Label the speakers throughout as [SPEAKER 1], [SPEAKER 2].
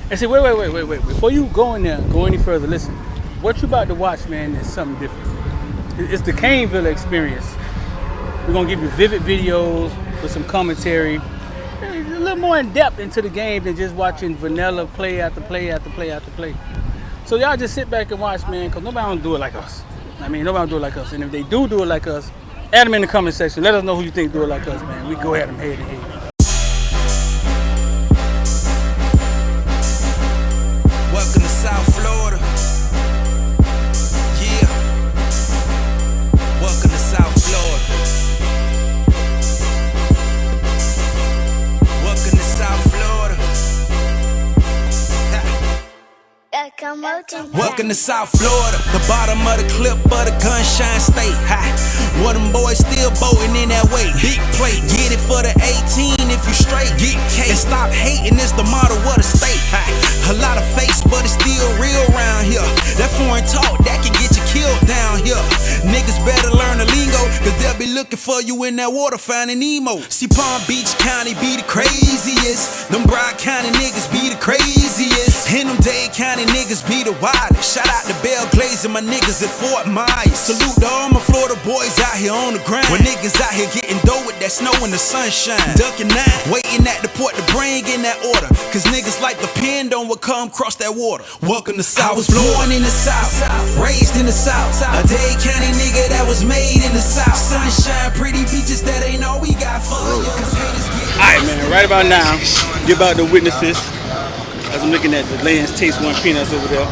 [SPEAKER 1] And say, wait. Before you go in there, go any further, listen. What you about to watch, man, is something different. It's the Caneville Experience. We're going to give you vivid videos with some commentary. A little more in depth into the game than just watching vanilla play after play after play after play. So y'all just sit back and watch, man, because nobody don't do it like us. I mean, nobody don't do it like us. And if they do it like us, add them in the comment section. Let us know who you think do it like us, man. We go at them head to head.
[SPEAKER 2] Welcome to South Florida. Yeah. Welcome to South Florida. Welcome to South Florida. Welcome to South Florida, the bottom of the clip of the Gunshine State. Ha. Well, them boys still boating in that way. Big plate, get it for the 18 if you straight. Get cake and stop hating, it's the motto of the state. Ha. A lot of face, but it's still real around here. That foreign talk, that can get you killed down here. Niggas better learn the lingo, cause they'll be looking for you in that water finding Nemo. See, Palm Beach County be the craziest. Them Broward County niggas be the craziest. And them Dade County niggas be the wildest. Shout out to Belle Glaze and my niggas at Fort Myers. Salute to all my Florida boys out here on the grind. When niggas out here getting dough with that snow and the sunshine. Ducking 9, waiting at the port to bring in that order. Cause niggas like the pen don't come cross that water. Welcome to South. I was born in the South, raised in the South. A Dade County nigga that was made in the South. Sunshine, pretty beaches, that ain't all we got for you.
[SPEAKER 1] Alright, man, right about now, you're about to witness this. As I'm looking at the Land's Taste One Peanuts over there.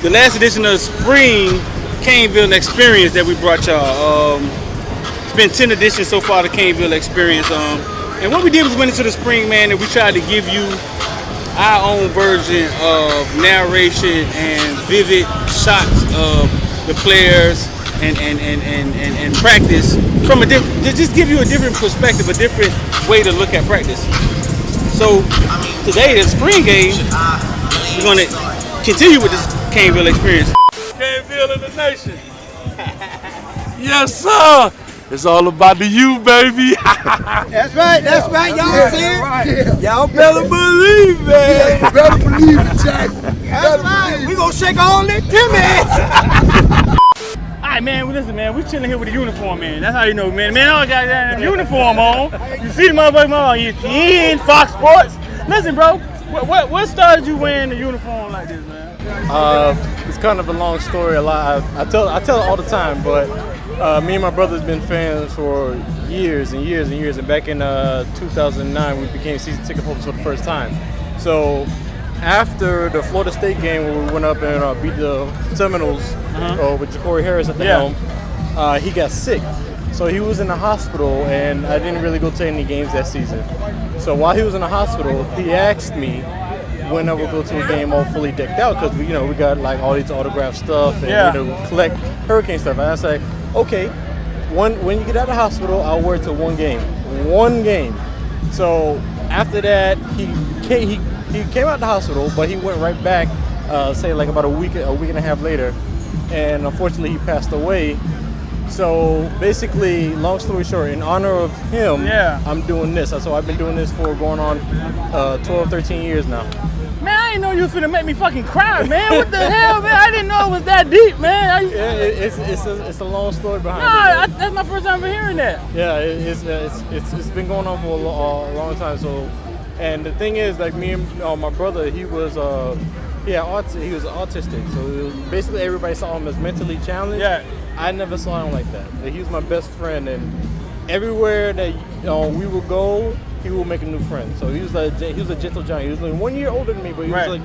[SPEAKER 1] The last edition of the spring Caneville Experience that we brought y'all. It's been 10 editions so far, the Caneville Experience. And what we did was went into the spring, man, and we tried to give you our own version of narration and vivid shots of the players and practice from to just give you a different perspective, a different way to look at practice. So today, the spring game, we're going to continue with this Caneville Experience.
[SPEAKER 3] Caneville in the nation. Yes, sir. It's all about the you, baby.
[SPEAKER 4] That's right. Y'all see it?
[SPEAKER 3] Right. Y'all better believe it.
[SPEAKER 4] Yeah, better believe it, Jack. That's right. We gonna shake all that Timmy.
[SPEAKER 1] Alright, man, listen, man, we chilling here with the uniform, man. That's how you know, man. Man, all got that uniform on. You see the motherfucker on ESPN, Fox Sports. Listen, bro, what started you wearing the uniform like this, man?
[SPEAKER 5] It's kind of a long story. I tell it all the time, but me and my brother's been fans for years and years and years. And back in 2009, we became season ticket holders for the first time. So after the Florida State game, where we went up and beat the Seminoles with Ja'Cory Harris at the helm, he got sick. So he was in the hospital, and I didn't really go to any games that season. So while he was in the hospital, he asked me when I would go to a game all fully decked out, because we got like all these autographed stuff and collect Hurricane stuff. And I was like, okay, when you get out of the hospital, I'll wear it to one game. So after that, he came out of the hospital, but he went right back, say like about a week and a half later, and unfortunately he passed away. So basically, long story short, in honor of him, I'm doing this. So I've been doing this for going on 12, 13 years now.
[SPEAKER 1] Man, I didn't know you was finna make me fucking cry, man. What the hell, man? I didn't know it was that deep, man.
[SPEAKER 5] It's a long story behind it.
[SPEAKER 1] That's my first time hearing that.
[SPEAKER 5] Yeah, it's been going on for a long time. So, and the thing is, like me and my brother, he was autistic. So basically, everybody saw him as mentally challenged. Yeah. I never saw him like that. He was my best friend, and everywhere that we would go, he would make a new friend. So he was a gentle giant. He was like 1 year older than me, but he was like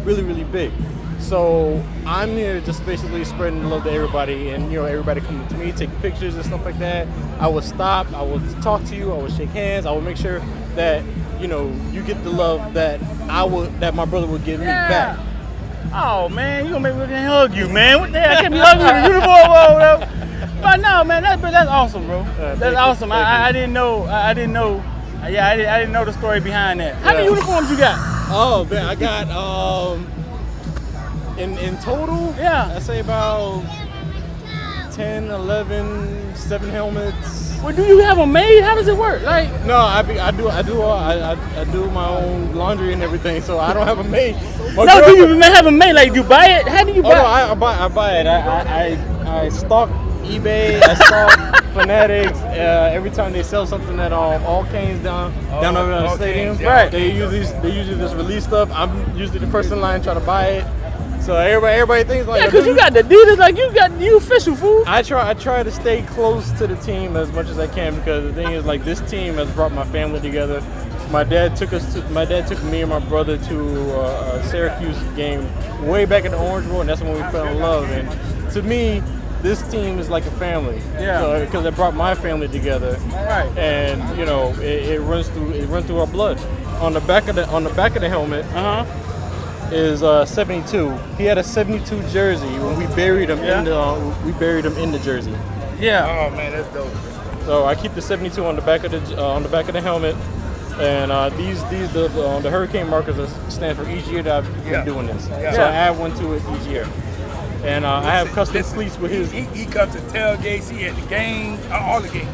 [SPEAKER 5] really big. So I'm here just basically spreading love to everybody, and everybody coming to me, take pictures and stuff like that. I would stop, I would talk to you, I would shake hands, I would make sure that you get the love that my brother would give me back.
[SPEAKER 1] Oh man, you gonna make me hug you, man? What the hell? I can't be hugging with a uniform on, whatever. But no, man, that's awesome, bro. That's awesome. I didn't know. I didn't know the story behind that. How many uniforms you got?
[SPEAKER 5] Oh man, I got in total. Yeah, I say about 10, 11, 7 helmets.
[SPEAKER 1] Well, do you have a maid? How does it work? Like,
[SPEAKER 5] No, I do my own laundry and everything, so I don't have a maid.
[SPEAKER 1] no, do you have a maid? Like, you buy it? How do you buy
[SPEAKER 5] Oh
[SPEAKER 1] it?
[SPEAKER 5] no, I buy it. I stalk eBay. I stalk Fanatics. Every time they sell something at all Canes down over at the stadium,
[SPEAKER 1] right?
[SPEAKER 5] They usually just release stuff. I'm usually the first in line trying to buy it. So everybody thinks like,
[SPEAKER 1] Yeah, because you got the Adidas, like you official, fool.
[SPEAKER 5] I try to stay close to the team as much as I can, because the thing is, like, this team has brought my family together. My dad took me and my brother to a Syracuse game way back in the Orange Bowl, and that's when we fell in love. And to me, this team is like a family.
[SPEAKER 1] Yeah.
[SPEAKER 5] Because it brought my family together.
[SPEAKER 1] Right.
[SPEAKER 5] And it runs through our blood. On the back of the helmet. Is 72. He had a 72 jersey when we buried him in the jersey.
[SPEAKER 1] Yeah.
[SPEAKER 4] Oh man, that's dope.
[SPEAKER 5] So I keep the 72 on the back of the helmet, and the hurricane markers stand for each year that I've been doing this.
[SPEAKER 4] Yeah.
[SPEAKER 5] So I add one to it each year. And I have custom cleats with his.
[SPEAKER 4] He comes to tailgates. He at the games, all the games.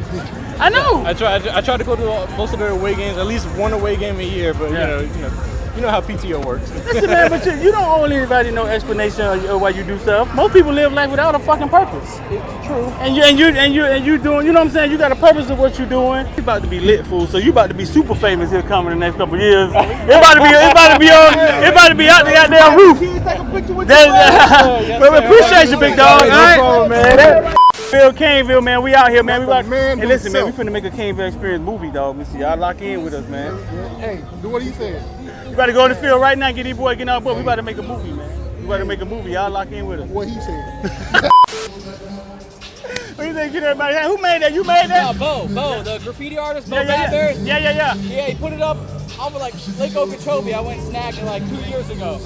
[SPEAKER 1] I know.
[SPEAKER 5] I try to go to most of their away games, at least one away game a year. But you know how PTO works.
[SPEAKER 1] Listen, man, but you don't owe anybody no explanation of why you do stuff. Most people live life without a fucking purpose.
[SPEAKER 5] True.
[SPEAKER 1] And you doing, you know what I'm saying? You got a purpose of what you're doing. You about to be lit, fool. So you about to be super famous here coming in the next couple of years. It about to be out the goddamn roof. But we appreciate you, big dog. All right,
[SPEAKER 5] problem, man.
[SPEAKER 1] Caneville, man. We out here, man. We about,
[SPEAKER 4] man
[SPEAKER 1] hey, listen, man. We
[SPEAKER 4] himself.
[SPEAKER 1] finna make a Caneville Experience movie, dog. We see y'all lock in with us, man.
[SPEAKER 4] Hey, do what he said.
[SPEAKER 1] You about to go to the field right now, get these boys getting out, but we about to make a movie, man. We about to make a movie. Y'all lock in with us.
[SPEAKER 4] What he said.
[SPEAKER 1] What you think? Get everybody. Who made that? You made that?
[SPEAKER 6] Bo, the graffiti artist, Bo
[SPEAKER 1] Yeah.
[SPEAKER 6] Badberry.
[SPEAKER 1] Yeah.
[SPEAKER 6] Yeah, he put it up off of like Lake Okeechobee. I went and snagged it like 2 years ago.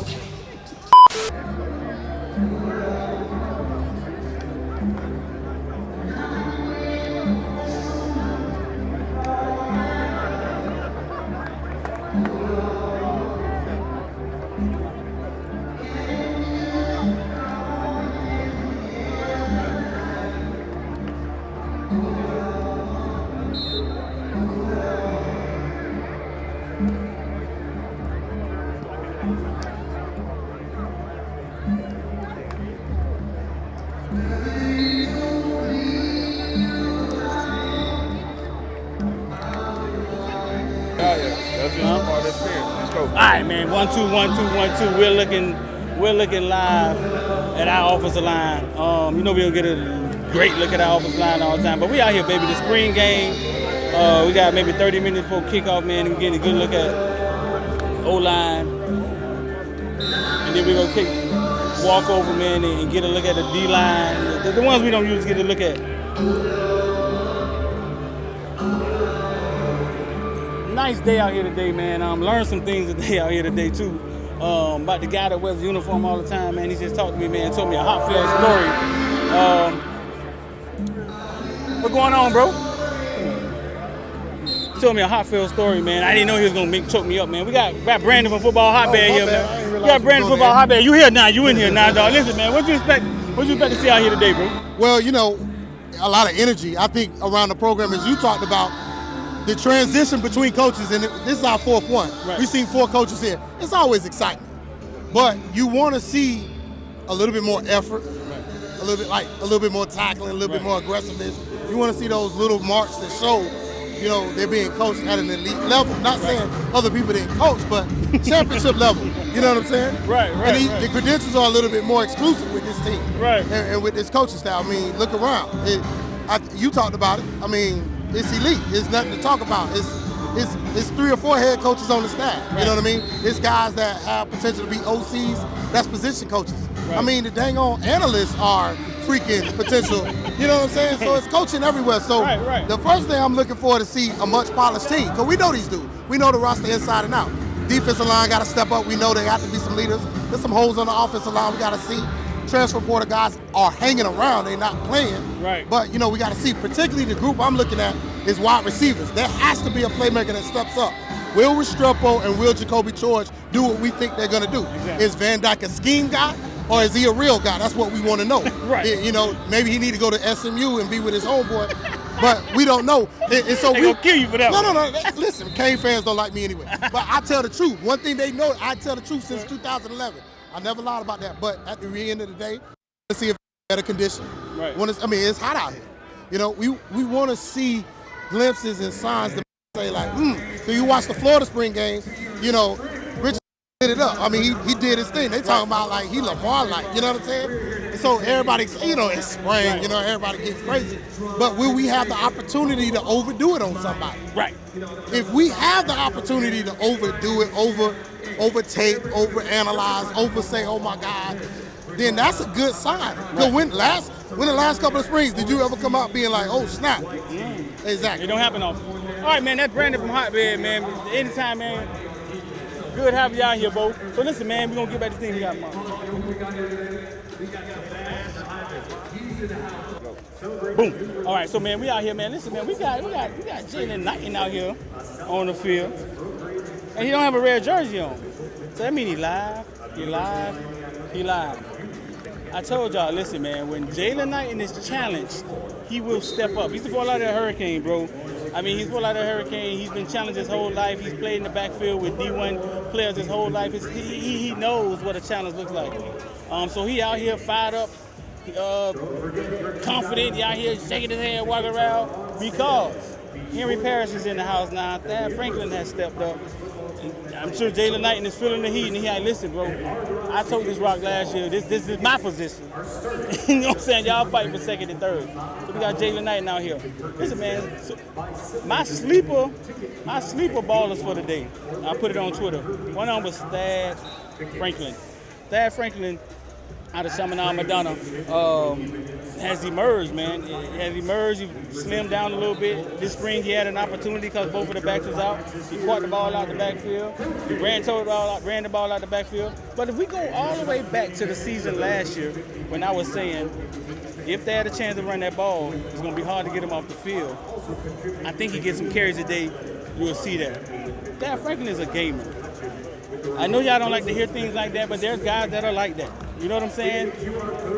[SPEAKER 6] All right, man. 1 2 1 2 1 2. We're looking live at our offensive line. You know we don't get a great look at our offensive line all the time, but we out here, baby. The spring game. We got maybe 30 minutes before kickoff, man. And we getting a good look at O-line, and then we're gonna walk over, man, and get a look at the D-line. The ones we don't usually get a look at. Nice day out here today, man. Learned some things today out here today too. About the guy that wears the uniform all the time, man. He just talked to me, man. Told me a heartfelt story. What's going on, bro? Told me a heartfelt story, man. I didn't know he was gonna choke me up, man. We got Brandon from Football Hotbed here, man. We got Brandon Football Hotbed. You here now? You in here now, dog? Listen, man. What you expect to see out here today, bro?
[SPEAKER 7] Well, you know, a lot of energy. I think around the program, as you talked about, the transition between coaches, and this is our fourth one.
[SPEAKER 1] Right.
[SPEAKER 7] We've seen 4 coaches here. It's always exciting, but you want to see a little bit more effort, a little bit more tackling, a little bit more aggressiveness. You want to see those little marks that show, you know, they're being coached at an elite level. Not saying other people didn't coach, but championship level. You know what I'm saying?
[SPEAKER 1] Right.
[SPEAKER 7] And the credentials are a little bit more exclusive with this team,
[SPEAKER 1] Right.
[SPEAKER 7] and with this coaching style. I mean, look around. You talked about it. I mean, it's elite. It's nothing to talk about. It's 3 or 4 head coaches on the staff. You know what I mean? It's guys that have potential to be OCs. That's position coaches.
[SPEAKER 1] Right.
[SPEAKER 7] I mean, the dang on analysts are freaking potential. You know what I'm saying? So it's coaching everywhere. So
[SPEAKER 1] Right.
[SPEAKER 7] the first thing I'm looking for to see a much polished team, because we know these dudes. We know the roster inside and out. Defensive line got to step up. We know they have to be some leaders. There's some holes on the offensive line we got to see. Transfer portal guys are hanging around. They're not playing.
[SPEAKER 1] Right.
[SPEAKER 7] But, you know, we got to see, particularly the group I'm looking at is wide receivers. There has to be a playmaker that steps up. Will Restrepo and will Jacoby George do what we think they're going to do?
[SPEAKER 1] Exactly.
[SPEAKER 7] Is Van Dyke a scheme guy or is he a real guy? That's what we want to know.
[SPEAKER 1] Right.
[SPEAKER 7] You know, maybe he need to go to SMU and be with his homeboy but we don't know. And so
[SPEAKER 6] They gonna kill you for that.
[SPEAKER 7] No. Listen, Cane fans don't like me anyway. But I tell the truth. One thing they know, I tell the truth since 2011. I never lied about that. But at the end of the day, let's see if better condition.
[SPEAKER 6] Right.
[SPEAKER 7] It's hot out here. You know, we want to see glimpses and signs to say like, So you watch the Florida spring game, you know, Rich did it up. I mean, he did his thing. They talking about like he Lamar-like, you know what I'm saying? And so everybody, you know, it's spring, you know, everybody gets crazy. But will we have the opportunity to overdo it on somebody?
[SPEAKER 6] Right.
[SPEAKER 7] If we have the opportunity to overdo it, overtake, overanalyze, say, oh my God, then that's a good sign. Right. When the last couple of springs, did you ever come out being like, oh snap? Exactly.
[SPEAKER 6] It don't happen often. All right, man, that's Brandon from Hotbed, man. Anytime, man. Good having y'all here, Bo. So listen, man, we're gonna get back to the thing we got tomorrow. Boom. All right, so man, we out here, man. Listen, man, we got Jalen Knighton out here on the field, and he don't have a red jersey on. So that means he live. I told y'all, listen, man, when Jalen Knighton is challenged, he will step up. He's the Fort Lauderdale Hurricane, bro. I mean, he's Fort Lauderdale Hurricane. He's been challenged his whole life. He's played in the backfield with D1 players his whole life. He knows what a challenge looks like. So he out here fired up, confident. He out here shaking his head, walking around because Henry Parrish is in the house now. Thad Franklin has stepped up. I'm sure Jalen Knighton is feeling the heat, and he like, listen, bro, I told this rock last year, this is my position. You know what I'm saying? Y'all fighting for second and third. So we got Jalen Knighton out here. Listen, man, so my sleeper ballers for the day, I put it on Twitter. One of them was Thad Franklin. Thad Franklin out of Chaminade, Madonna, has emerged, man. He slimmed down a little bit. This spring he had an opportunity because both of the backs was out. He caught the ball out the backfield. He ran the ball out the backfield. But if we go all the way back to the season last year, when I was saying, if they had a chance to run that ball, it's going to be hard to get him off the field. I think he gets some carries today. You'll see that. Thad Franklin is a gamer. I know y'all don't like to hear things like that, but there's guys that are like that. You know what I'm saying?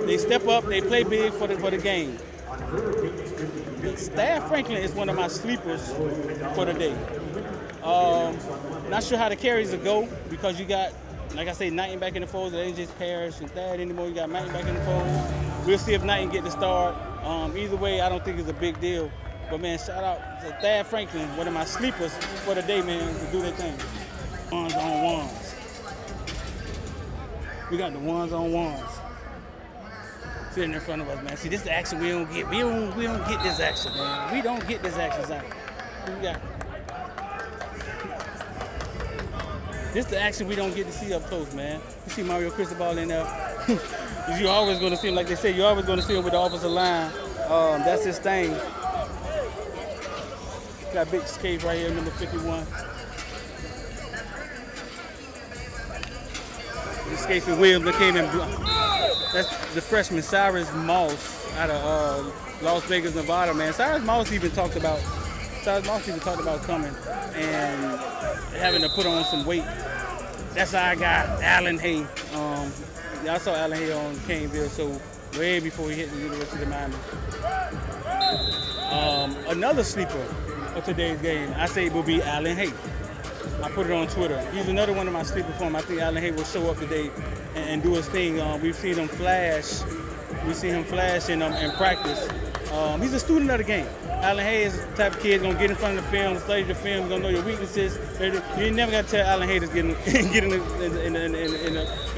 [SPEAKER 6] They step up, they play big for the game. Thad Franklin is one of my sleepers for the day. Not sure how the carries will go because you got, like I say, Knighton back in the fold. It ain't just Parrish and Thad anymore. You got Knighton back in the fold. We'll see if Knighton get the start. Either way, I don't think it's a big deal. But man, shout out to Thad Franklin, one of my sleepers for the day, man, to do their thing. Ones on ones. We got the ones on ones sitting in front of us, man. See, this is the action we don't get. We don't get this action, man. We don't get this action out. We got this the action we don't get to see up close, man. You see Mario Cristobal in there. You're always going to see him, like they say, you're always going to see him with the offensive line. That's his thing. Got big skate right here, number 51. Escaping Williams that came in. That's the freshman Cyrus Moss out of Las Vegas, Nevada, man. Cyrus Moss even talked about coming and having to put on some weight. That's our guy, Allen Hay. I saw Allen Hay on Caneville, so way before he hit the University of Miami. Another sleeper of today's game, I say it will be Allen Hay. I put it on Twitter. He's another one of my sleeper form. I think Allen Hay will show up today and do his thing. We've seen him flash. We see him flash in practice. He's a student of the game. Allen Hay is the type of kid gonna get in front of the film, study the film, gonna know your weaknesses. You never gotta tell Allen Hay to get in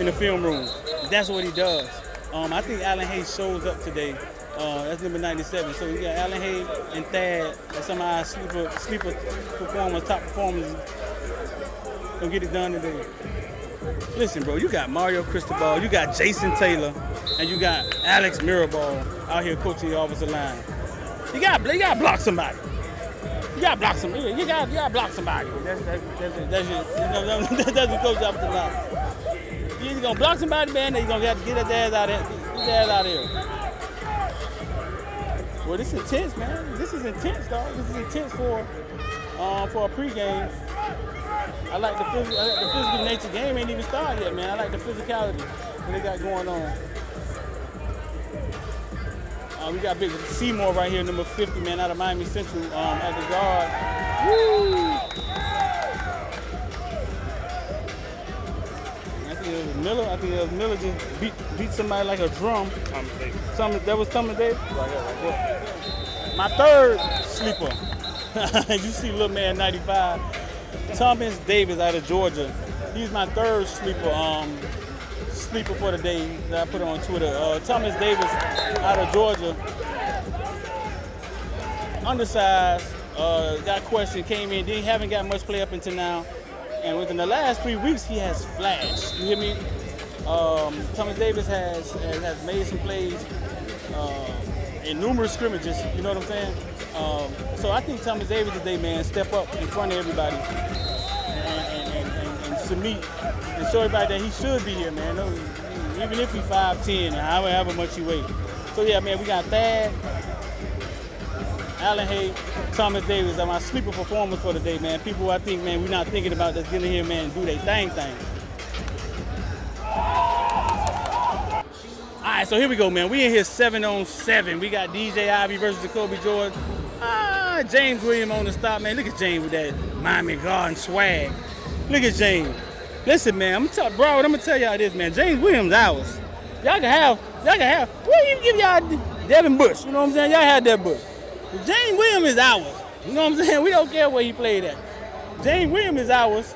[SPEAKER 6] the film room. That's what he does. I think Allen Hay shows up today. That's number 97. So we got Allen Hay and Thad as some of our sleeper performers, top performers. Gonna get it done today. Listen, bro, you got Mario Cristobal, you got Jason Taylor, and you got Alex Mirabal out here coaching the offensive line. You got block somebody. You got block somebody. You got block somebody. That's the coach of the line. You either gonna block somebody, man, or you gonna have to get his ass out of here. Get his ass out of here. Well, this is intense, man. This is intense, dog. This is intense for a pregame. I like the physical nature. Game ain't even started yet, man. I like the physicality that they got going on. We got Big Seymour right here, number 50, man, out of Miami Central at the guard. Woo! I think it was Miller just beat somebody like a drum. That was Thomas Davis? Right here. My third sleeper. You see little man 95. Thomas Davis out of Georgia. He's my third sleeper for the day that I put on Twitter. Thomas Davis out of Georgia. Undersized, got questioned, came in, haven't got much play up until now. And within the last 3 weeks, he has flashed. You hear me? Thomas Davis has made some plays in numerous scrimmages, you know what I'm saying? So I think Thomas Davis today, man, step up in front of everybody and submit and show everybody that he should be here, man. Even if he's 5'10" and however much he weighs. So yeah, man, we got Thad, Allen Hay, Thomas Davis are my sleeper performers for the day, man. People I think, man, we're not thinking about that's getting here, man, and do their thing. All right, so here we go, man. We in here 7-on-7. We got DJ Ivy versus Jacoby George. James Williams on the stop, man. Look at James with that Miami Garden swag. Look at James. Listen, man, I'm gonna tell y'all this, man. James Williams ours. Y'all can have. Well, you give y'all Devin Bush, you know what I'm saying? Y'all had that Bush. But James Williams is ours. You know what I'm saying? We don't care where he played at. James Williams is ours.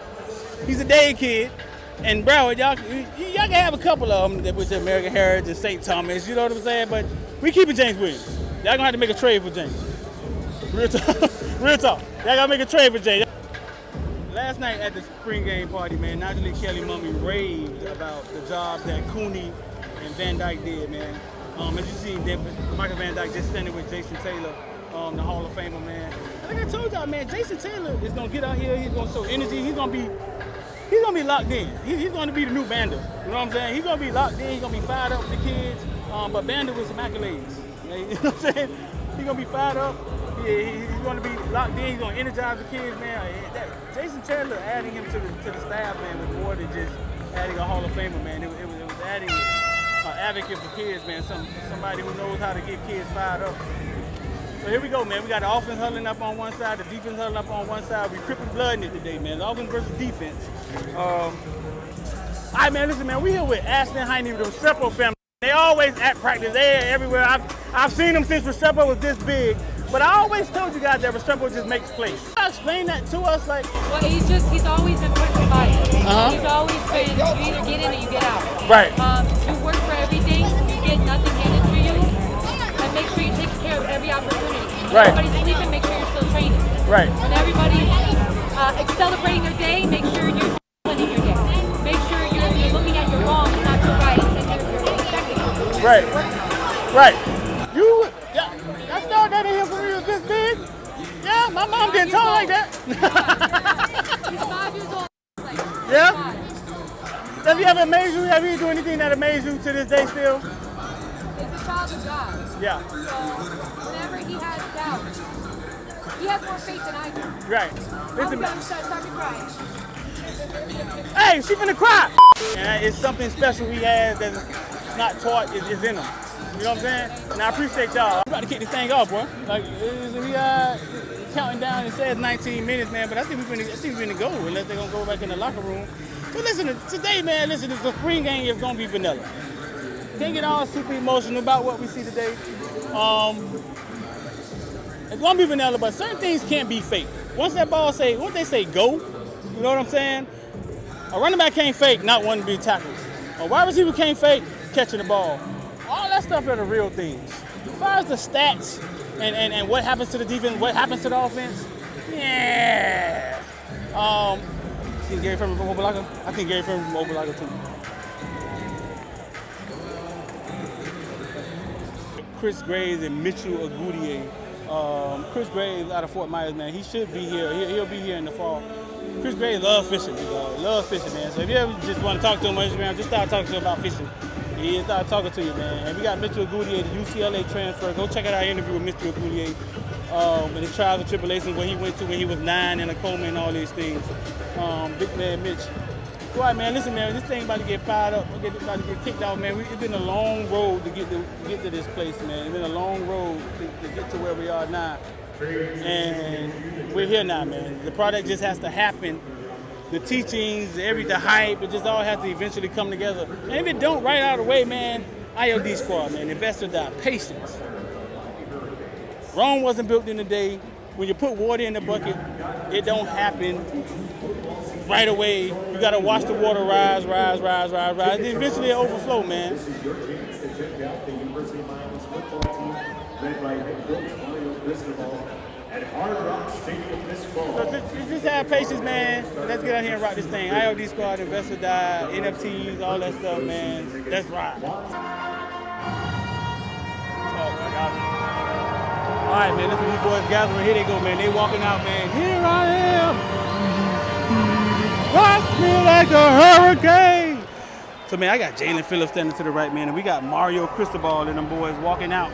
[SPEAKER 6] He's a day kid. And bro, y'all can have a couple of them that was American Heritage and St. Thomas, you know what I'm saying? But we keeping James Williams. Y'all gonna have to make a trade for James. Real talk. Real talk. Y'all gotta make a trade for James. Last night at the spring game party, man, Nigel and Kelly Mummy raved about the job that Cooney and Van Dyke did, man. As you see, Michael Van Dyke just standing with Jason Taylor, the Hall of Famer, man. Like I told y'all, man, Jason Taylor is gonna get out here. He's gonna show energy. He's gonna be locked in. He's gonna be the new Banda. You know what I'm saying? He's gonna be locked in. He's gonna be fired up with the kids. But Banda was immaculate. You know what I'm saying? He's gonna be fired up. He's gonna be locked in. He's gonna energize the kids, man. Jason Taylor adding him to the staff, man, was more than just adding a Hall of Famer, man. It was adding an advocate for kids, man. Somebody who knows how to get kids fired up. So here we go, man. We got the offense huddling up on one side, the defense huddling up on one side. We crippling blood in it today, man. The offense versus defense. All right, man, listen, man. We here with Ashton Heine with the Restrepo family. They always at practice. They're everywhere. I've seen them since Restrepo was this big. But I always told you guys that Restrepo just makes plays. Explain that to us, like.
[SPEAKER 8] Well, he's always been put in fire. He's always been, you either get in or you get out.
[SPEAKER 6] Right.
[SPEAKER 8] You work for everything, you get nothing handed to you, and make sure you take care of every opportunity. When
[SPEAKER 6] right.
[SPEAKER 8] everybody's sleeping, make sure you're still training.
[SPEAKER 6] Right.
[SPEAKER 8] When everybody's celebrating their day, make sure you're planning your day. Make sure you're looking at your wrongs, not your rights, and you're respecting them.
[SPEAKER 6] Right. Right. I started that in here when we was this big. Yeah, my mom didn't talk like that.
[SPEAKER 8] He's 5 years old.
[SPEAKER 6] Yeah? Does he ever amaze you? Have you do anything that amazed you to this day still?
[SPEAKER 8] It's a child of God.
[SPEAKER 6] Yeah.
[SPEAKER 8] So whenever he has doubts, he has more faith than I do.
[SPEAKER 6] Right. Listen,
[SPEAKER 8] I'm starting to cry.
[SPEAKER 6] hey, she finna cry. And it's something special he has that's not taught, is in him. You know what I'm saying? And I appreciate y'all. I'm about to kick this thing off, bro. Like, we counting down. It says 19 minutes, man, but I think we're gonna go unless they're gonna go back in the locker room. But listen, today, man, the spring game is gonna be vanilla. Can't get all super emotional about what we see today. It's gonna be vanilla, but certain things can't be fake. Once they say go, you know what I'm saying? A running back can't fake not wanting to be tackled. A wide receiver can't fake catching the ball. All that stuff are the real things. As far as the stats and what happens to the defense, what happens to the offense, yeah. Think Gary Ferman from Opelika? I think Gary Ferman from Opelika too. Chris Graves and Mitchell Agudier. Chris Graves out of Fort Myers, man. He should be here. He'll be here in the fall. Chris Graves loves fishing, dog. Loves fishing, man. So if you ever just want to talk to him on Instagram, just start talking to him about fishing. He started talking to you, man. And we got Mitchell Agudier, the UCLA transfer. Go check out our interview with Mr. Agudier and his trials and tribulations, where he went to when he was 9 in a coma and all these things. Big man Mitch. All right, man. Listen, man. This thing about to get fired up. About to get kicked off, man. It's been a long road to get to this place, man. It's been a long road to get to where we are now, and we're here now, man. The product just has to happen. The teachings, the hype, it just all has to eventually come together. And if it don't right out of the way, man, IOD Squad, man. Investor died. Patience. Rome wasn't built in a day. When you put water in the bucket, it don't happen right away. You gotta watch the water rise. And eventually it overflow, man. So just have patience, man. Let's get out here and rock this thing. IOD Squad, Investor Die, NFTs, all that stuff, man. Let's ride. All right, man, listen to these boys gathering. Here they go, man. They walking out, man. Here I am. Rock me like a hurricane. So, man, I got Jalen Phillips standing to the right, man, and we got Mario Cristobal and them boys walking out.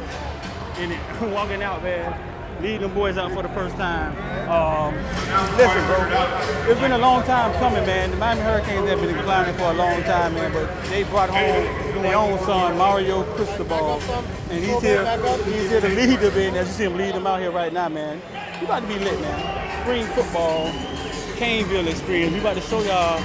[SPEAKER 6] Walking out, man. Leading them boys out for the first time. Listen, bro, it's been a long time coming, man. The Miami Hurricanes have been declining for a long time, man, but they brought home their own son, Mario Cristobal, and he's here to lead them in. As you see him lead them out here right now, man. We about to be lit, man. Spring football, Caneville Experience. We about to show y'all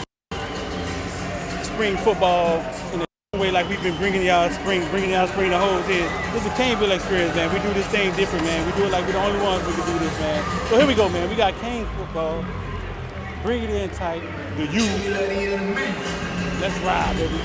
[SPEAKER 6] spring football in a way like we've been bringing y'all spring the hose in. This is a Caneville Experience, man. We do this thing different, man. We do it like we're the only ones who can do this, man. So here we go, man. We got Cane football. Bring it in tight. The U. Let's ride, baby.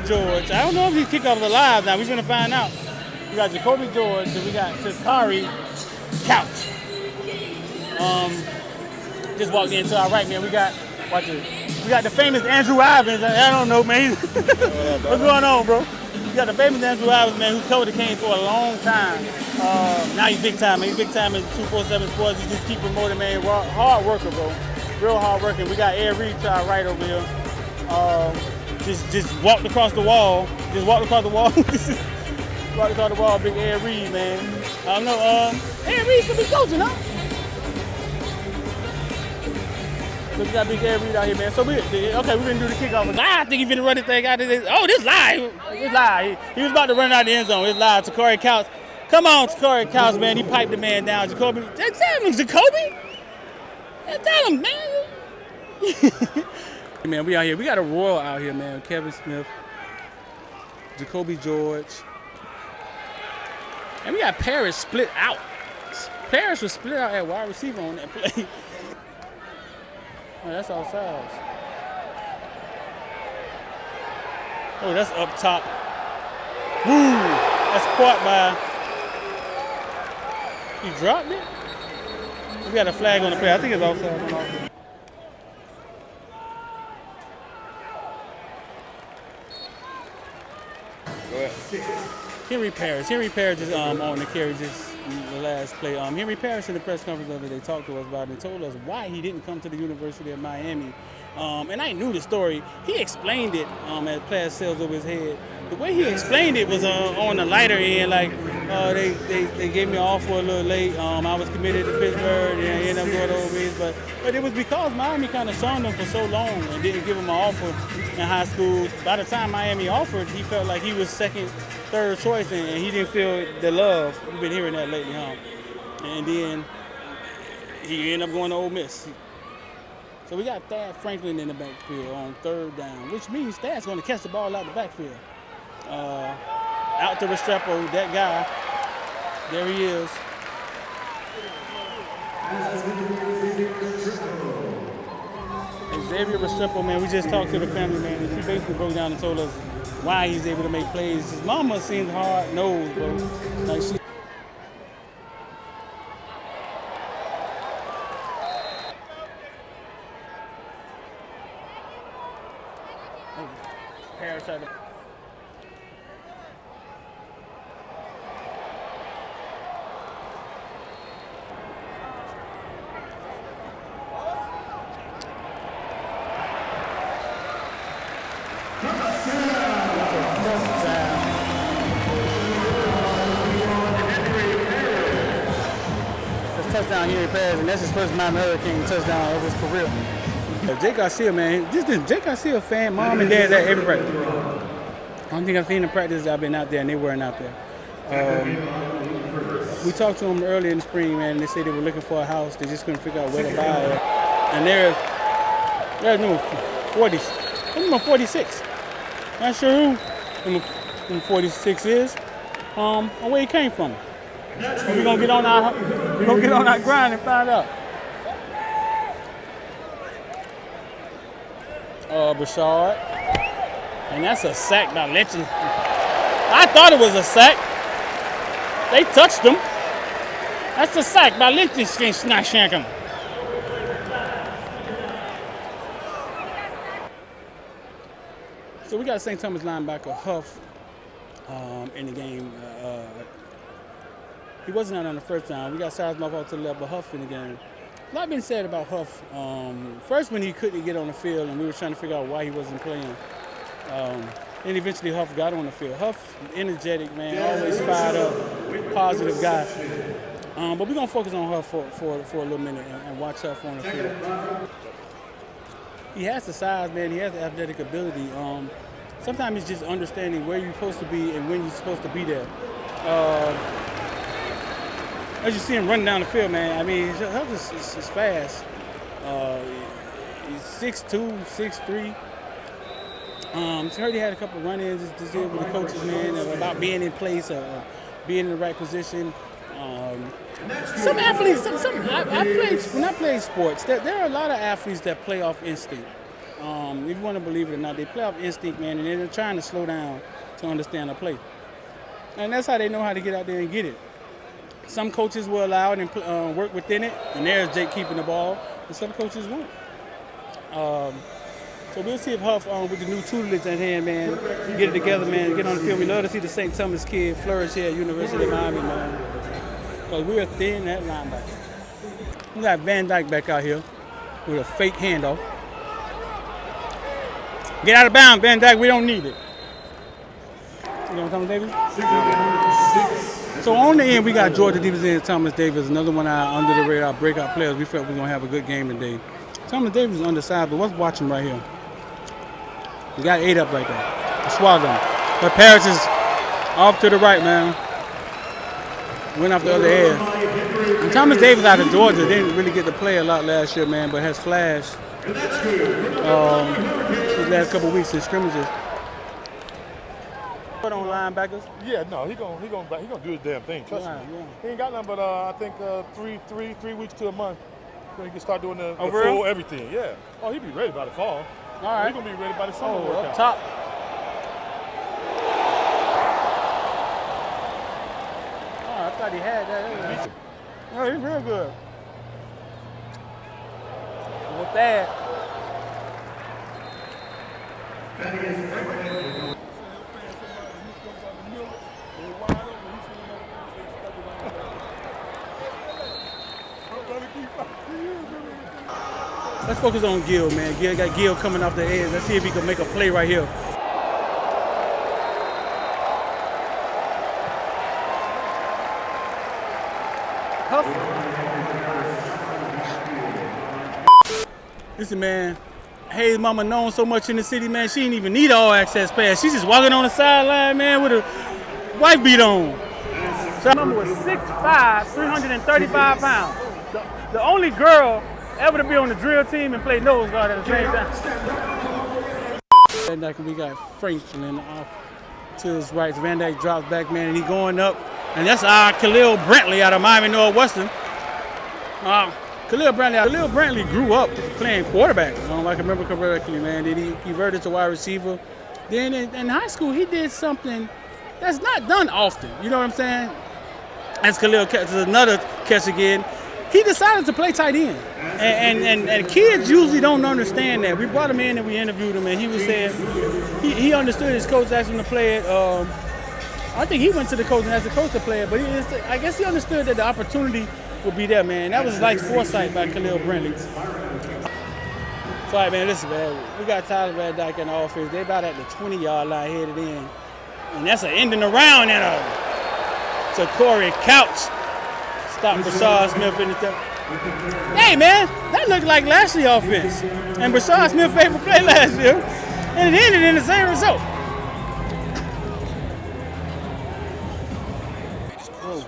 [SPEAKER 6] George. I don't know if he's kicked off alive now. We're going to find out. We got Jacoby George and we got Sakari Couch. Just walked into our right, man. We got the famous Andrew Ivins. I don't know, man. What's going on, bro? We got the famous Andrew Ivins, man, who covered the Canes for a long time. Now he's big time, man. He's big time in 247 Sports. He just keep promoting, man. Hard worker, bro. Real hard working. We got Ed Reed to our right over here. Just walked across the wall. Just walked across the wall. Walked across the wall, big Ed Reed, man. I don't know. Ed Reed should be coaching, huh? So we got big Ed Reed out here, man. So we're gonna do the kickoff. I think he's gonna run this thing out of this. Oh, this live. It's live. He was about to run out the end zone. It's live. Sakari Couch. Come on, Sakari Couch, man. He piped the man down. Jacoby. Tell him, Jacoby. Tell him, man. Man, we out here. We got a royal out here, man. Kevin Smith, Jacoby George, and we got Paris split out. Paris was split out at wide receiver on that play. Oh, that's offsides. Oh, that's up top. Woo! That's caught by. He dropped it. We got a flag on the play. I think it's offside. Henry Parrish is on the carry just the last play. Henry Parrish in the press conference the other day talked to us about it and told us why he didn't come to the University of Miami. And I knew the story. He explained it as players sails over his head. The way he explained it was on the lighter end, like they gave me an offer a little late. I was committed to Pittsburgh and I ended up going overseas, but it was because Miami kind of shunned him for so long and didn't give him an offer in high school. By the time Miami offered, he felt like he was second, third choice, and he didn't feel the love. We've been hearing that lately, huh? And then he ended up going to Ole Miss. So we got Thad Franklin in the backfield on third down, which means Thad's going to catch the ball out the backfield. Out to Restrepo, that guy. There he is. Xavier Restrepo, man, we just talked to the family, man, and she basically broke down and told us why he's able to make plays. His mama seems hard-nosed, bro. Like she. Parasite. Touchdown here in Paris, and that's his first Miami Hurricane touchdown of his career. Jake Garcia, man, this Jake Garcia fan, mom and dad's at every practice. I don't think I've seen the practices I've been out there, and they weren't out there. We talked to them earlier in the spring, man, and they said they were looking for a house. They just couldn't figure out where to buy it. And there's number 40, number 46. Not sure who number 46 is, or where he came from. We're gonna get on our grind and find out. Bouchard, and that's a sack by Lynching. I thought it was a sack. They touched him. That's a sack by Lynching. Not shanking. So we got St. Thomas linebacker Huff in the game. He wasn't out on the first time. We got Sizemouth out to the left, but Huff in the game. A lot been said about Huff. First when he couldn't get on the field and we were trying to figure out why he wasn't playing. Then eventually Huff got on the field. Huff, energetic, man, always fired up, positive guy. But we're going to focus on Huff for a little minute and watch Huff on the field. He has the size, man. He has the athletic ability. Sometimes it's just understanding where you're supposed to be and when you're supposed to be there. As you see him running down the field, man, I mean, Huff is fast. He's 6'2", 6'3". I heard he had a couple of run-ins this year with the coaches, man, about being in place, being in the right position. Some athletes, when I played sports, there are a lot of athletes that play off instinct. If you want to believe it or not, they play off instinct, man, and they're trying to slow down to understand the play. And that's how they know how to get out there and get it. Some coaches will allow it and work within it, and there's Jake keeping the ball, and some coaches won't. So we'll see if Huff, with the new tutelage at hand, man, get it together, man, get on the field. We love to see the St. Thomas kid flourish here at University of Miami, man, because we are thin at linebacker. We got Van Dyke back out here with a fake handoff. Get out of bounds, Van Dyke, we don't need it. You know Thomas Davis? So on the end, we got Georgia defense and Thomas Davis, another one of our under-the-radar breakout players. We felt we were going to have a good game today. Thomas Davis is undersized, but let's watch him right here. He got 8 up right there. He swallowed him. But Parrish is off to the right, man. Went off the other edge. And Thomas Davis out of Georgia didn't really get to play a lot last year, man, but has flashed these last couple weeks in scrimmages. Put on linebackers.
[SPEAKER 3] Yeah, no, he gonna do his damn thing. Trust me. Yeah. He ain't got nothing but I think 3 weeks to a month. So he can start doing the full everything. Yeah. Oh, he'll be ready by the fall.
[SPEAKER 6] All right.
[SPEAKER 3] He's gonna be ready by the summer.
[SPEAKER 6] Up top. Oh, I thought he had that. Oh, he's real good. With that. Let's focus on Gil, man. Gil got Gil coming off the edge. Let's see if he can make a play right here. Huff. Listen, man. Hayes' mama known so much in the city, man. She didn't even need an all-access pass. She's just walking on the sideline, man, with a wife beat on. So number was 6'5", 335 pounds. The only girl ever to be on the drill team and play nose guard at the same time. Van Dyke, we got Franklin off to his right. Van Dyke drops back, man, and he going up. And that's our Khalil Brantley out of Miami Northwestern. Khalil Brantley grew up playing quarterback. If I remember correctly, man. Then he converted to wide receiver. Then in high school, he did something that's not done often. You know what I'm saying? As Khalil catches another catch again, he decided to play tight end. And kids usually don't understand that. We brought him in and we interviewed him, and he was saying he understood his coach asked him to play it. I think he went to the coach and asked the coach to play it, but I guess he understood that the opportunity would be there, man. That was like foresight by Khalil Brindley. So, all right, man, listen, man. We got Tyler Van Dyke in the offense. They about at the 20-yard line headed in. And that's an ending around and to Corey Couch. Stop Brashard Smith in the third. Hey, man, that looked like last year's offense. And Brashard Smith's favorite play last year. And it ended in the same result. Whoa.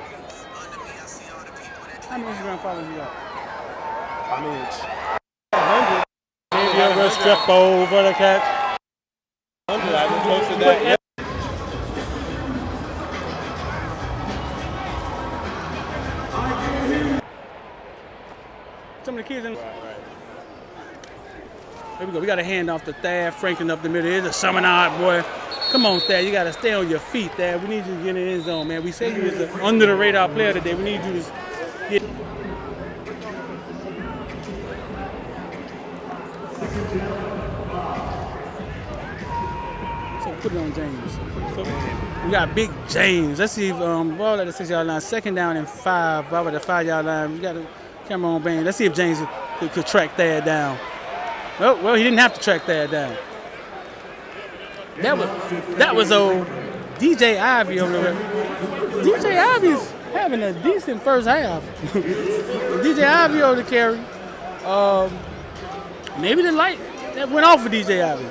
[SPEAKER 6] How many Instagram followers you got?
[SPEAKER 3] I mean, it's 100.
[SPEAKER 6] Step over the catch.
[SPEAKER 3] 100. I was close to that. Yeah.
[SPEAKER 6] Some of the kids in. Right. Here we go. We got a hand off to Thad Franklin up the middle. Here's a seminar, boy. Come on, Thad. You got to stay on your feet, Thad. We need you to get in the end zone, man. We say you was an under-the-radar player today. We need you to get. So put it on James. We got Big James. Let's see if ball at the 6-yard line. Second down and 5. Ball at the 5-yard line. We got a camera on Bain. Let's see if James could track Thad down. Oh, well, he didn't have to track Thad down. That was old DJ Ivy over there. DJ Ivy's having a decent first half. DJ Ivy over the carry. Maybe the light that went off for DJ Ivy.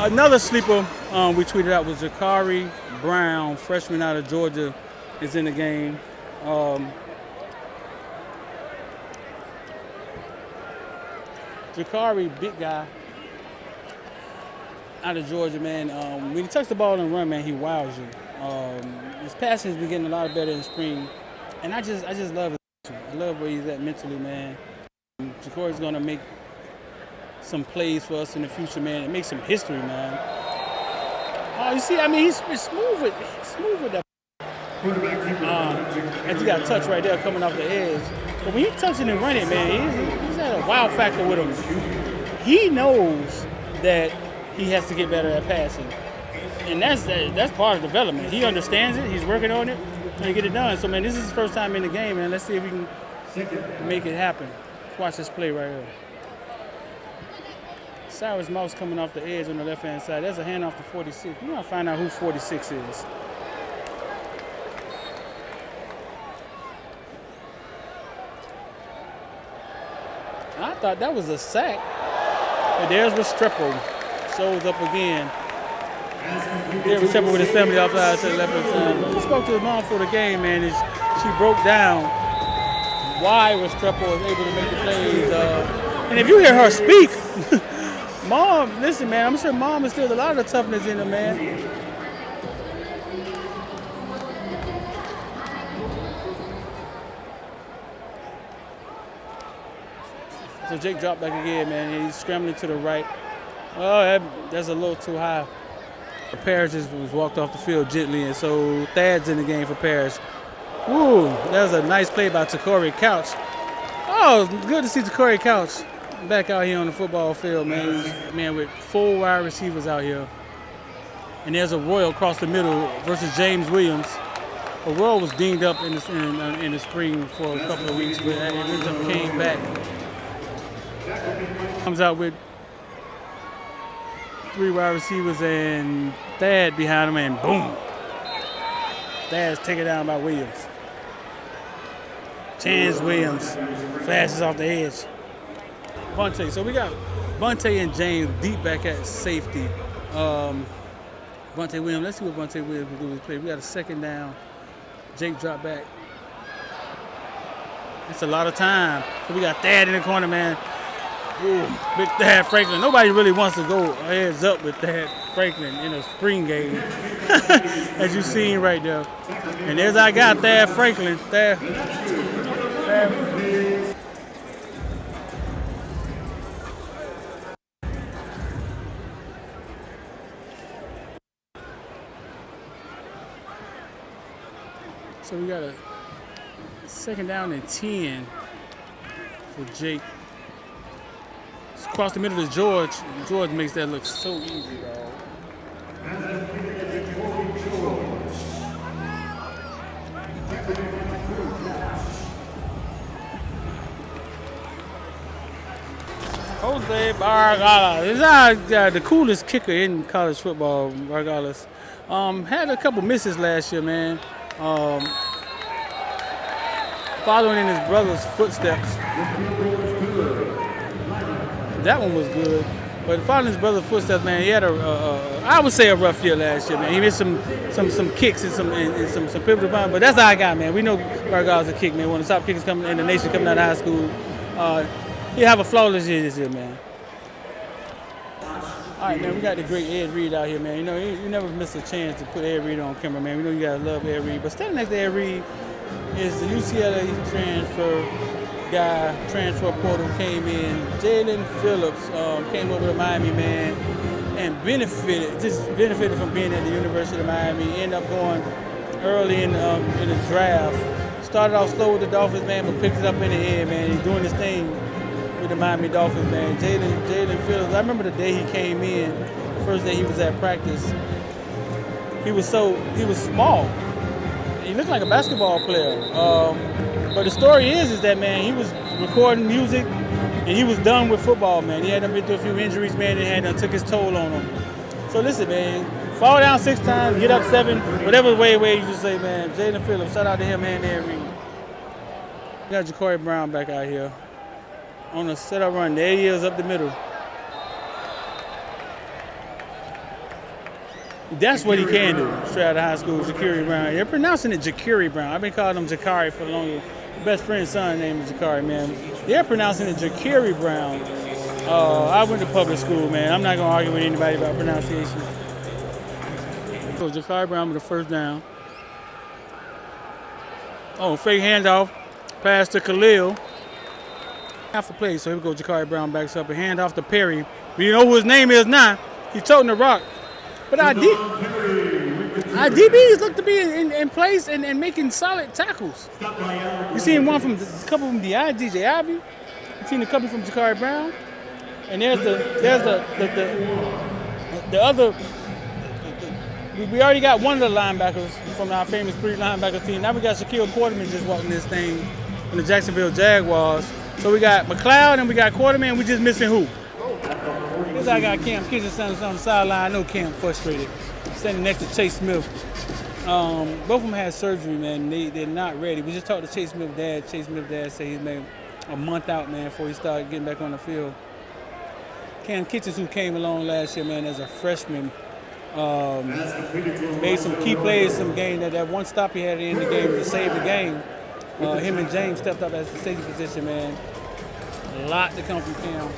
[SPEAKER 6] Another sleeper we tweeted out was Jakari Brown, freshman out of Georgia, is in the game. Jakari, big guy out of Georgia, man. When he touches the ball and run, man, he wows you. His passing has been getting a lot better in the spring, and I just love it. I love where he's at mentally, man. Jakari's gonna make some plays for us in the future, man, and make some history, man. Oh, you see, I mean, he's smooth with that. And he got a touch right there coming off the edge. But when he's touching and running, man, he's had a wow factor with him. He knows that he has to get better at passing, and that's part of development. He understands it. He's working on it, and get it done. So, man, this is his first time in the game, man. Let's see if we can make it happen. Let's watch this play right here. Cyrus Mouse coming off the edge on the left-hand side. There's a handoff to 46. We're going to find out who 46 is. I thought that was a sack. But there's Restrepo. Shows up again. There's Restrepo with his family outside to the left-hand side. We spoke to his mom for the game, man. She broke down why Restrepo was able to make the plays. And if you hear her speak, Mom, listen, man, I'm sure Mom instilled a lot of toughness in him, man. So Jake dropped back again, man. He's scrambling to the right. Oh, that's a little too high. Parrish just was walked off the field gently, and so Thad's in the game for Parrish. Ooh, that was a nice play by Takori Couch. Oh, good to see Takori Couch back out here on the football field, man. Man, with 4 wide receivers out here. And there's a Royal across the middle versus James Williams. A Royal was dinged up in the spring for a couple of weeks, but it came back. Comes out with 3 wide receivers and Thad behind him, and boom. Thad's taken down by Williams. Chance Williams flashes off the edge. Vontae. So we got Vontae and James deep back at safety. Vontae Williams. Let's see what Vontae Williams can do with this play. We got a second down. Jake dropped back. That's a lot of time. So we got Thad in the corner, man. Ooh, big Thad Franklin. Nobody really wants to go heads up with Thad Franklin in a spring game, as you've seen right there. And there's our guy, Thad Franklin. Thad. So we got a second down and 10 for Jake. It's across the middle to George. George makes that look so easy, dog. Jose Bargala. He's the coolest kicker in college football, Bargalas. Had a couple misses last year, man. Following in his brother's footsteps. That one was good. But following his brother's footsteps, man, he had I would say a rough year last year, man. He missed some kicks and some pivotal points, but that's our guy, man. We know Bargala's a kick, man. One of the top kickers coming in the nation coming out of high school. He'll have a flawless year this year, man. All right, man, we got the great Ed Reed out here, man. You know, you never miss a chance to put Ed Reed on camera, man. We know you gotta love Ed Reed. But standing next to Ed Reed is the UCLA transfer portal came in. Jalen Phillips came over to Miami, man, and benefited from being at the University of Miami. Ended up going early in the draft. Started off slow with the Dolphins, man, but picked it up in the end, man. He's doing his thing with the Miami Dolphins, man. Jalen Phillips, I remember the day he came in, the first day he was at practice. He was small. He looked like a basketball player. But the story is that, man, he was recording music and he was done with football, man. He had been through a few injuries, man, and took his toll on him. So listen, man, fall down 6 times, get up 7, whatever way you just say, man. Jalen Phillips, shout out to him, man, Ed Reed. We got Ja'Cory Brown back out here on a setup run. There he is up the middle. That's what he can do, straight out of high school, Ja'Cory Brown. They're pronouncing it Ja'Cory Brown. I've been calling him Ja'Cory for the longest. Best friend's son named Ja'Cory, man. They're pronouncing it Ja'Cory Brown. I went to public school, man. I'm not going to argue with anybody about pronunciation. So Ja'Cory Brown with the first down. Oh, fake handoff. Pass to Khalil. Half a play, so here we go. Ja'Cory Brown backs up and hand off to Perry. But you know who his name is now. He's toting the rock. But our DBs look to be in place and making solid tackles. You seen one from a couple from DI, DJ Ivy. You seen a couple from Ja'Cory Brown. And there's the other. We already got one of the linebackers from our famous pre-linebacker team. Now we got Shaquille Quarterman just walking this thing from the Jacksonville Jaguars. So we got McLeod and we got Quarterman. We just missing who? This I got Cam Kitchen standing on the sideline. I know Cam frustrated. Standing next to Chase Smith. Both of them had surgery, man. They're not ready. We just talked to Chase Smith's dad. Chase Smith's dad said he's maybe a month out, man, before he started getting back on the field. Cam Kitchens, who came along last year, man, as a freshman, made some key plays, some game. That one stop he had in the game to save the game. Him and James stepped up as the safety position, man. A lot to come from Cam.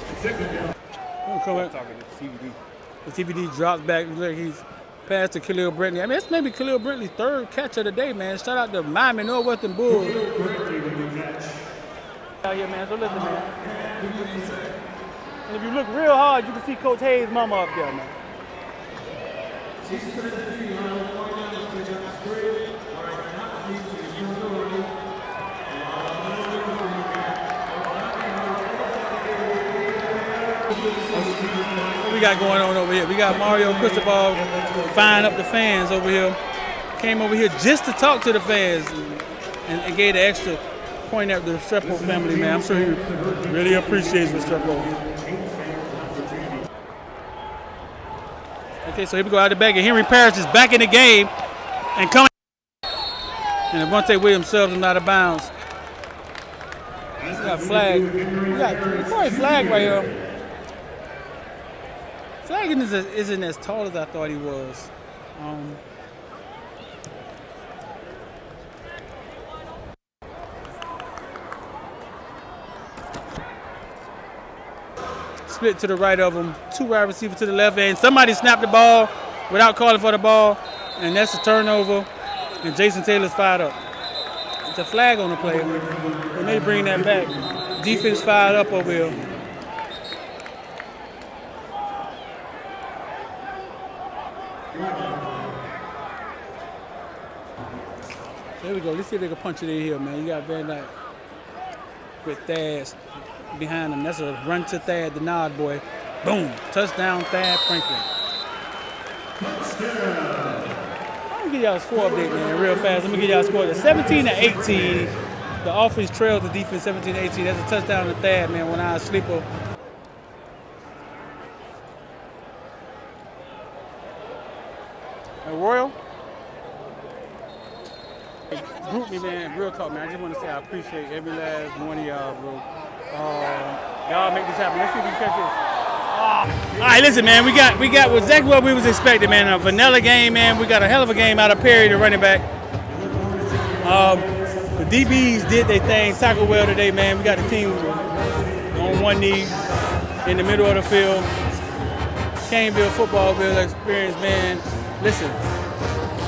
[SPEAKER 6] The TVD drops back. Like he's passed to Khalil Brentley. I mean, that's maybe Khalil Brentley's 3rd catch of the day, man. Shout out to Miami Northwestern Bulls. Out here, man. So listen, man. And if you look real hard, you can see Coach Hayes' mama up there, man. What we got going on over here? We got Mario Cristobal firing up the fans over here. Came over here just to talk to the fans and gave the extra point at the Restrepo family, man. I'm sure he really appreciates Restrepo. Okay, so here we go out the back, and Henry Parrish is back in the game and coming. And Vontae Williams serves him out of bounds. We got flag. We got a flag right here. Flag isn't as tall as I thought he was. Split to the right of them, 2 wide receivers to the left, and somebody snapped the ball without calling for the ball, and that's a turnover, and Jason Taylor's fired up. It's a flag on the play, and they bring that back. Defense fired up over here. There we go. Let's see if they can punch it in here, man. You got Van Dyke with Thad behind him. That's a run to Thad, the nod boy. Boom. Touchdown, Thad Franklin. I'm going to give y'all a score update, man, real fast. Let me give y'all a score. It's 17-18. The offense trails the defense 17-18. That's a touchdown to Thad, man, when I was sleeper. And Royal? Group me, man. Real talk, man. I just want to say I appreciate every last one of y'all, bro. Y'all make this happen. Let's see if we can catch this. All right, listen, man. We got exactly what we was expecting, man. A vanilla game, man. We got a hell of a game out of Perry, the running back. The DBs did their thing, tackle well today, man. We got the team on one knee in the middle of the field. Caneville FOOTBALLVILLE Experience, man. Listen,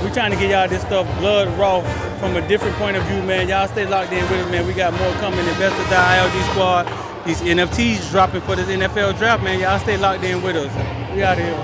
[SPEAKER 6] we trying to get y'all this stuff blood raw from a different point of view, man. Y'all stay locked in with us, man. We got more coming. Investor IOD Squad. These NFTs dropping for this NFL draft, man. Y'all stay locked in with us. We out here.